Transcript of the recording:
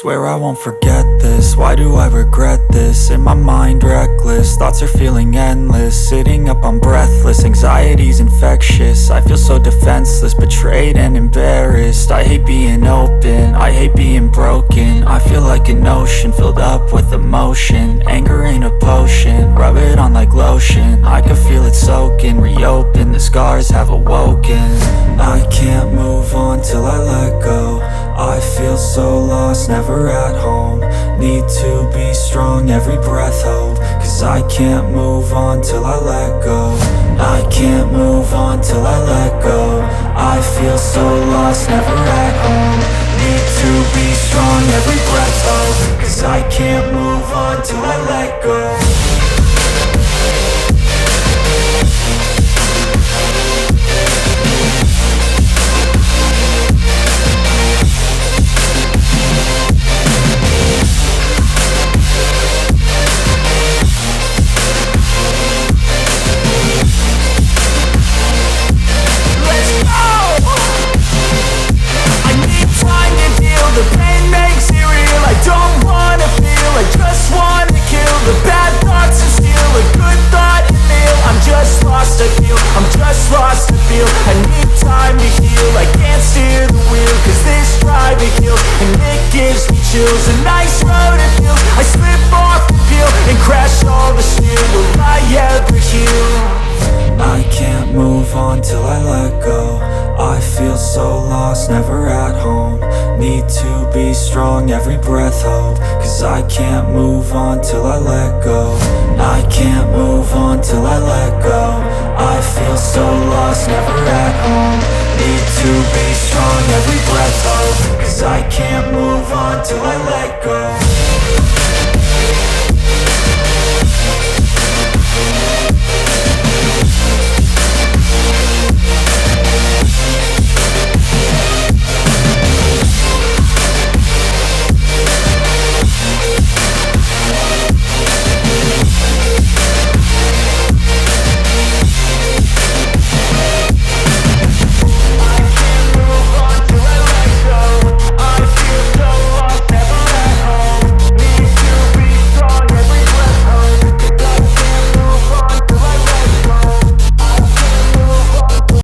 Swear I won't forget this, why do I regret this? In my mind reckless, thoughts are feeling endless. Sitting up, I'm breathless, anxiety's infectious. I feel so defenseless, betrayed and embarrassed. I hate being open, I hate being broken. I feel like an ocean, filled up with emotion. Anger ain't a potion, rub it on like lotion. I can feel it soaking, reopen, the scars have awoken. I can't move on till I let go. I feel so lost, never at home. Need to be strong, every breath hope. Cause I can't move on till I let go. I can't move on till I let go. I feel so lost, never at home. Need to be strong, every breath hope. Cause I can't move on till I let go. The pain makes it real, I don't wanna feel, I just wanna kill the bad thoughts and steal a good thought and meal. I'm just lost, I feel, I'm just lost, I feel. I need time to heal, I can't steer the wheel. Cause this drive it kills, and it gives me chills. A nice road it feels, I slip off and peel, and crash all the steel. Will I ever heal? I can't move on till I let go. I feel so lost, never at home. Need to be strong, every breath hope. Cause I can't move on till I let go. I can't move on till I let go. I feel so lost, never at home. Need to be strong, every breath hope. Cause I can't move on till I let go.